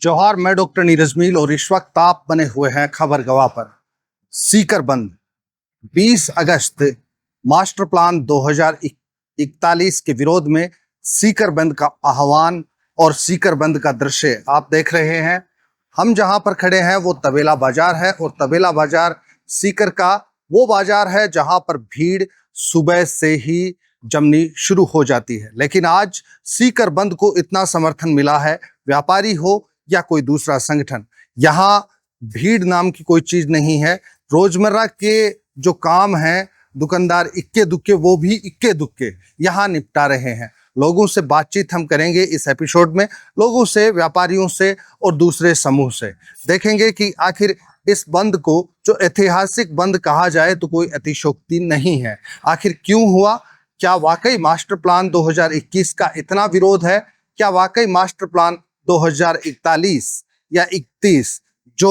जौहर में डॉक्टर नीरज मील और इस वक्त आप बने हुए हैं खबर गवाह पर। सीकर बंद 20 अगस्त मास्टर प्लान 2041 के विरोध में सीकर बंद का आह्वान और सीकर बंद का दृश्य आप देख रहे हैं। हम जहां पर खड़े हैं वो तबेला बाजार है और तबेला बाजार सीकर का वो बाजार है जहां पर भीड़ सुबह से ही जमनी शुरू हो जाती है। लेकिन आज सीकर बंद को इतना समर्थन मिला है, व्यापारी हो या कोई दूसरा संगठन, यहाँ भीड़ नाम की कोई चीज नहीं है। रोजमर्रा के जो काम हैं दुकानदार इक्के दुक्के वो भी इक्के दुक्के यहाँ निपटा रहे हैं। लोगों से बातचीत हम करेंगे इस एपिसोड में, लोगों से, व्यापारियों से और दूसरे समूह से। देखेंगे कि आखिर इस बंद को जो ऐतिहासिक बंद कहा जाए तो कोई अतिशयोक्ति नहीं है। आखिर क्यों हुआ? क्या वाकई मास्टर प्लान 2021 का इतना विरोध है? क्या वाकई मास्टर प्लान 2041 या 31 जो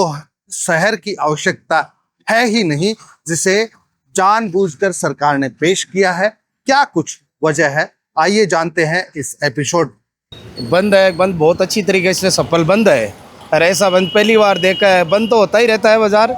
शहर की आवश्यकता है ही नहीं, जिसे जानबूझकर सरकार ने पेश किया है, क्या कुछ वजह है? आइए जानते हैं इस एपिसोड। बंद है, बंद बहुत अच्छी तरीके से सफल बंद है और ऐसा बंद पहली बार देखा है। बंद तो होता ही रहता है बाजार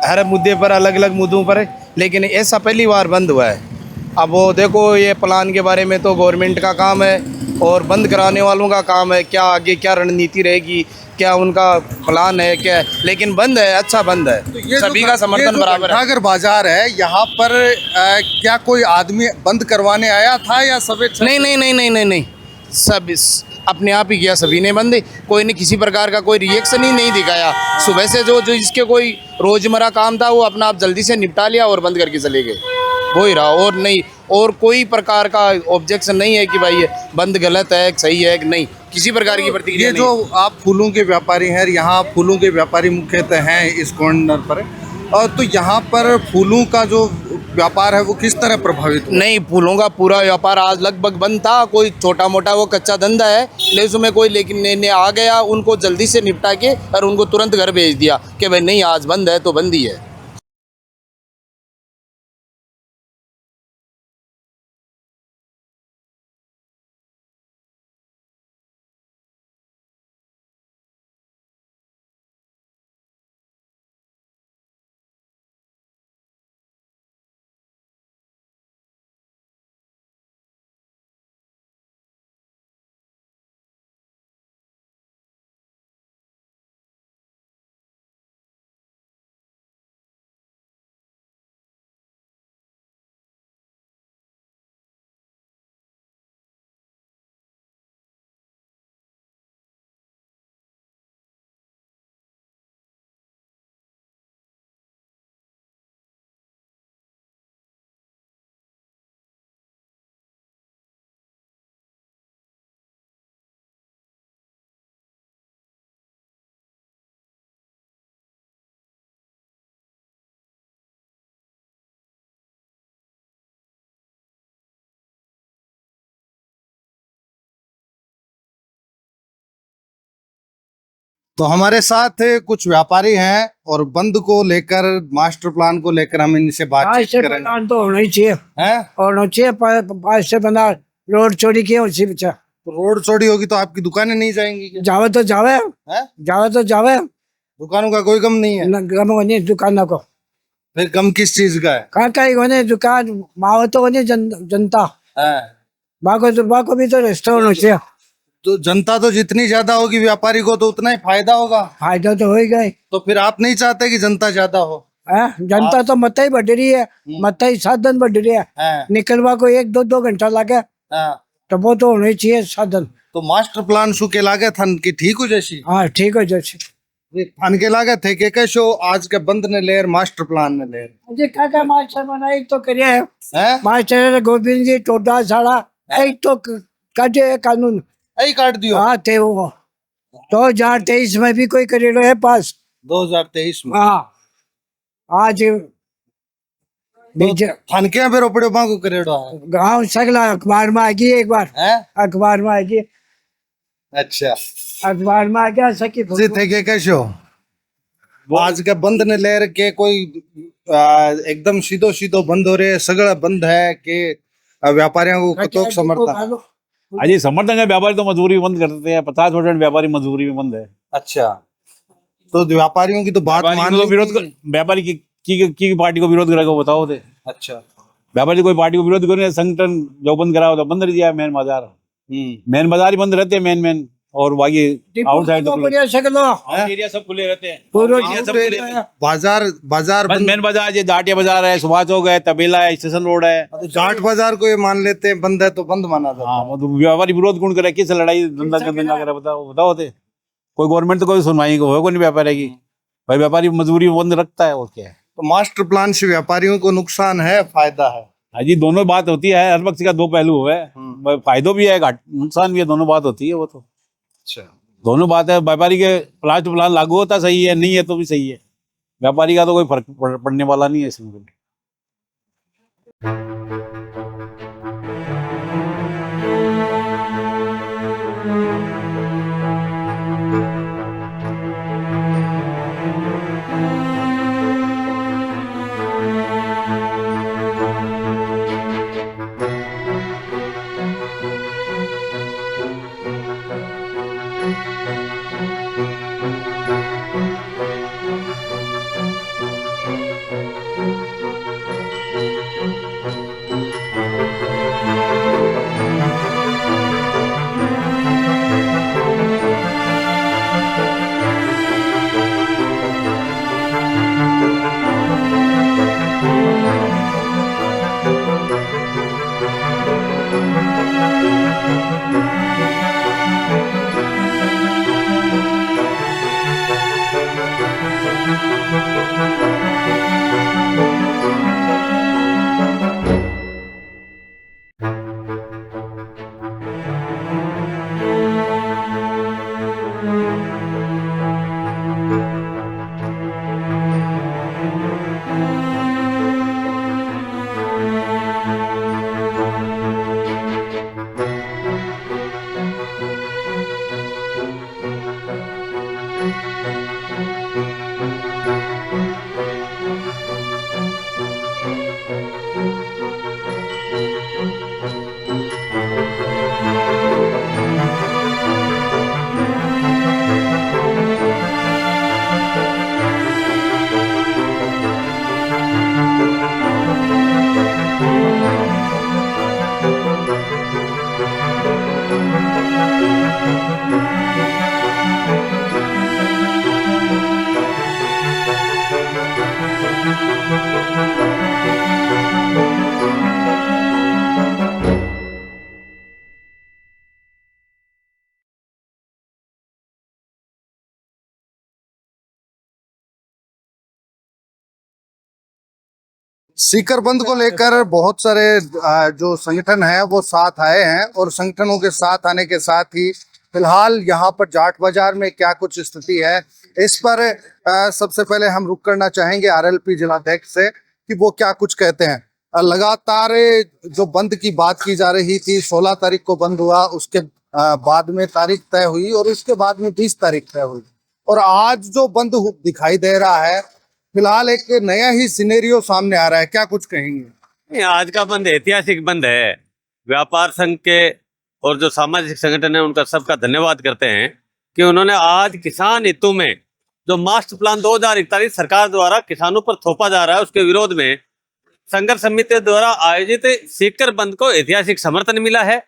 हर मुद्दे पर, अलग अलग मुद्दों पर, लेकिन ऐसा पहली बार बंद हुआ है। अब वो देखो, ये प्लान के बारे में तो गवर्नमेंट का काम है और बंद कराने वालों का काम है। क्या आगे क्या रणनीति रहेगी, क्या उनका प्लान है क्या, लेकिन बंद है, अच्छा बंद है। तो ये सभी का समर्थन बराबर है। अगर बाजार है यहाँ पर क्या कोई आदमी बंद करवाने आया था या सब? नहीं, सब अपने आप ही किया सभी ने बंद। कोई ने किसी प्रकार का कोई रिएक्शन ही नहीं दिखाया। सुबह से जो जिसके कोई रोजमर्रा काम था वो अपना आप जल्दी से निपटा लिया और बंद करके चले गए, वो ही रहा। और नहीं, और कोई प्रकार का ऑब्जेक्शन नहीं है कि भाई ये बंद गलत है, सही है कि नहीं, किसी प्रकार की प्रतिक्रिया नहीं। जो आप फूलों के व्यापारी हैं, यहाँ फूलों के व्यापारी मुख्यतः हैं इस कॉर्नर पर, और तो यहाँ पर फूलों का जो व्यापार है वो किस तरह प्रभावित हुआ? नहीं, फूलों का पूरा व्यापार आज लगभग बंद था। कोई छोटा मोटा वो कच्चा धंधा है, लेकिन उसमें कोई लेकिन ने आ गया, उनको जल्दी से निपटा के और उनको तुरंत घर भेज दिया कि भाई नहीं, आज बंद है तो बंद ही है। तो हमारे साथ कुछ व्यापारी हैं और बंद को लेकर, मास्टर प्लान को लेकर हम इनसे बातचीत करेंगे। प्लान तो होना ही चाहिए, होना चाहिए। 5 से 15 रोड चोरी किए उसी बच्चा। तो रोड चोरी होगी तो आपकी दुकानें नहीं जाएंगी क्या? जावे तो जावे, जावे तो जावे। दुकानों का कोई गम नहीं है? गम होने दुकान को। फिर गम किस चीज का है? कहाँ होने दुकान माओ तो होने जनता, बाको भी तो रेस्टोरेंट होना चाहिए। तो जनता तो जितनी ज्यादा होगी व्यापारी को तो उतना ही फायदा होगा। फायदा तो हो ही गए। तो फिर आप नहीं चाहते कि जनता ज्यादा हो? जनता तो मत ही बढ़ रही है, मत ही साधन बढ़ रही है। निकलवा को 1-2 घंटा लगे तो वो तो होना ही चाहिए साधन। तो मास्टर प्लान शू के लागे थन की ठीक हो जैसी? हाँ, ठीक हो जैसी थन के लागे थे के कैसो आज के बंद ने लेर मास्टर प्लान ने लेर मुझे क्या मास्टर बनाई तो करिए है। मास्टर गोविंद जी टोडा साड़ा एक तो काटे कानून यही काट दियो। हाँ थे वो 2023 में भी कोई करेलो है पास 2023 में। हाँ, आज थानके पे रोपड़े को करेड़ो है। गाँव सगला अखबार में आएगी एक बार, अखबार में आएगी। अच्छा, अखबार में आ गया सकी थे के कैसो आज के बंद ने लेर के कोई एकदम सीधो सीधो बंद हो रहे, सगड़ा बंद है के व्यापारियों को तो समर्थन? अजी समर्थन है। व्यापारी तो मजदूरी बंद कर देते हैं। 50% व्यापारी मजदूरी में बंद है। अच्छा, तो व्यापारियों की तो बात व्यापारी मान को तो ली विरोध थी। व्यापारी की पार्टी को विरोध करेगा, बताओ दे। अच्छा। व्यापारी कोई पार्टी को विरोध करे, संगठन जो बंद करा हो तो बंद रह दिया मेन बाजार। मेन बाजार ही बंद रहते हैं, मेन और बाकी आउटसाइड तो बढ़िया सकलो एरिया सब खुले रहते हैं। पूरा एरिया सब खुले रहते हैं। बाजार बस बंद। मेन बाजार, ये जाटिया बाजार है, सुभाष चौक है, तबेला है, स्टेशन रोड है। तो जाट बाजार को ये मान लेते हैं बंद है तो बंद माना जाता हाँ, है। मतलब व्यापारी विरोध कौन करे, किस लड़ाई दंगा करे, बताओ थे। कोई गवर्नमेंट तो कोई सुनवाई को कोई नहीं व्यापारी की। भाई व्यापारी मजबूरी में बंद रखता है, और क्या है। तो मास्टर प्लान से व्यापारियों को नुकसान है, फायदा है? हाँ जी, दोनों बात होती है, हर पक्ष का दो पहलू है। फायदो भी है, नुकसान भी है, दोनों बात होती है वो तो। अच्छा। दोनों बात है। व्यापारी के प्लास्ट प्लान लागू होता सही है, नहीं है तो भी सही है। व्यापारी का तो कोई फर्क पड़ने वाला नहीं है इसमें। सीकर बंद को लेकर बहुत सारे जो संगठन है वो साथ आए हैं, और संगठनों के साथ आने के साथ ही फिलहाल यहाँ पर जाट बाजार में क्या कुछ स्थिति है, इस पर सबसे पहले हम रुक करना चाहेंगे आरएलपी जिलाध्यक्ष से कि वो क्या कुछ कहते हैं। लगातार जो बंद की बात की जा रही थी, 16 तारीख को बंद हुआ, उसके बाद में तारीख तय हुई और उसके बाद में 20 तारीख तय हुई, और आज जो बंद दिखाई दे रहा है, फिलहाल एक नया ही सिनेरियो सामने आ रहा है, क्या कुछ कहेंगे? आज का बंद ऐतिहासिक बंद है। व्यापार संघ के और जो सामाजिक संगठन है उनका सबका धन्यवाद करते हैं कि उन्होंने आज किसान हितों में जो मास्टर प्लान 2041 सरकार द्वारा किसानों पर थोपा जा रहा है उसके विरोध में संघर्ष समिति द्वारा आयोजित सीकर बंद को ऐतिहासिक समर्थन मिला है।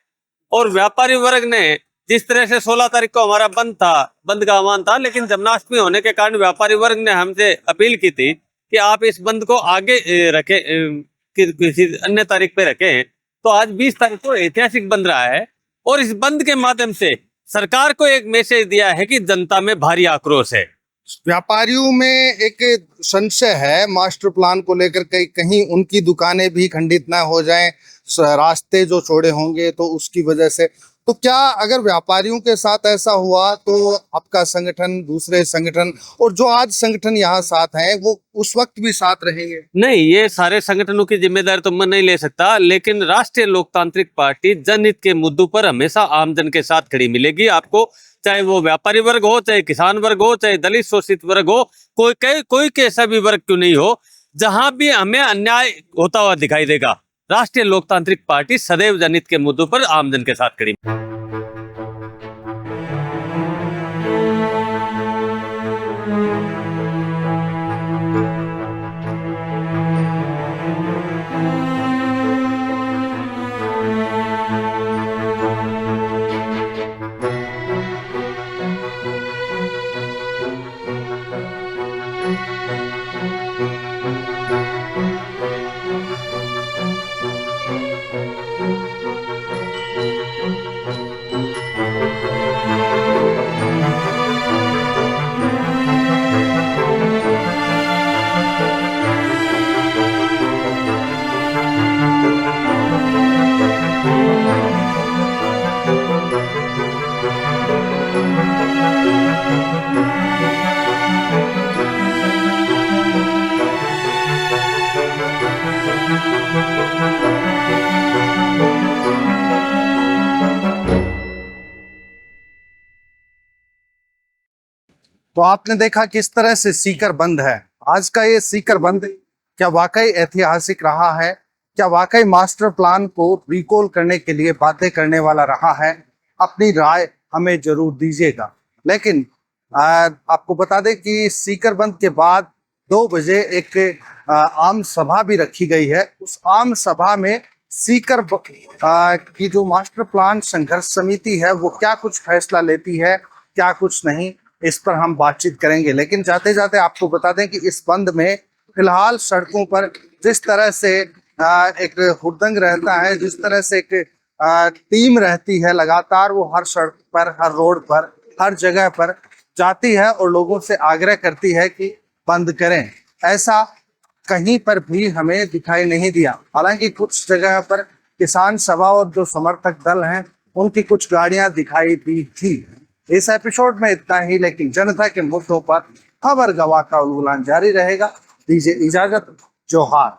और व्यापारी वर्ग ने जिस तरह से 16 तारीख को हमारा बंद का आह्वान था, लेकिन जन्माष्टमी होने के कारण व्यापारी वर्ग ने हमसे अपील की थी कि आप इस बंद को आगे रखें, किसी अन्य तारीख पे रखें। तो आज 20 तारीख को ऐतिहासिक बंद रहा है, और इस बंद के माध्यम से सरकार को एक मैसेज दिया है कि जनता में भारी आक्रोश है। व्यापारियों में एक संशय है मास्टर प्लान को लेकर, कहीं उनकी दुकानें भी खंडित ना हो जाएं, रास्ते जो छोड़े होंगे तो उसकी वजह से। तो क्या अगर व्यापारियों के साथ ऐसा हुआ तो आपका संगठन, दूसरे संगठन और जो आज संगठन यहाँ साथ हैं वो उस वक्त भी साथ रहेंगे? नहीं, ये सारे संगठनों की जिम्मेदारी तो मैं नहीं ले सकता, लेकिन राष्ट्रीय लोकतांत्रिक पार्टी जनहित के मुद्दों पर हमेशा आमजन के साथ खड़ी मिलेगी आपको, चाहे वो व्यापारी वर्ग हो, चाहे किसान वर्ग हो, चाहे दलित शोषित वर्ग हो, कोई कैसा भी वर्ग क्यों नहीं हो, जहां भी हमें अन्याय होता हुआ दिखाई देगा, राष्ट्रीय लोकतांत्रिक पार्टी सदैव जनहित के मुद्दों पर आमजन के साथ खड़ी। तो आपने देखा किस तरह से सीकर बंद है। आज का ये सीकर बंद क्या वाकई ऐतिहासिक रहा है? क्या वाकई मास्टर प्लान को रिकॉल करने के लिए बातें करने वाला रहा है? अपनी राय हमें जरूर दीजिएगा। लेकिन आपको बता दें कि सीकर बंद के बाद 2 बजे एक आम सभा भी रखी गई है। उस आम सभा में सीकर की जो मास्टर प्लान संघर्ष समिति है वो क्या कुछ फैसला लेती है, क्या कुछ नहीं, इस पर हम बातचीत करेंगे। लेकिन जाते जाते आपको बता दें कि इस बंद में फिलहाल सड़कों पर जिस तरह से एक हुड़दंग रहता है, जिस तरह से एक टीम रहती है लगातार, वो हर सड़क पर, हर रोड पर, हर जगह पर जाती है और लोगों से आग्रह करती है कि बंद करें। ऐसा कहीं पर भी हमें दिखाई नहीं दिया। हालांकि कुछ जगह पर किसान सभा और जो समर्थक दल हैं उनकी कुछ गाड़ियां दिखाई दी थी। इस एपिसोड में इतना ही, लेकिन जनता के मुद्दों पर खबर गवाह का उलगुलान जारी रहेगा। दीजिए इजाजत, जोहार।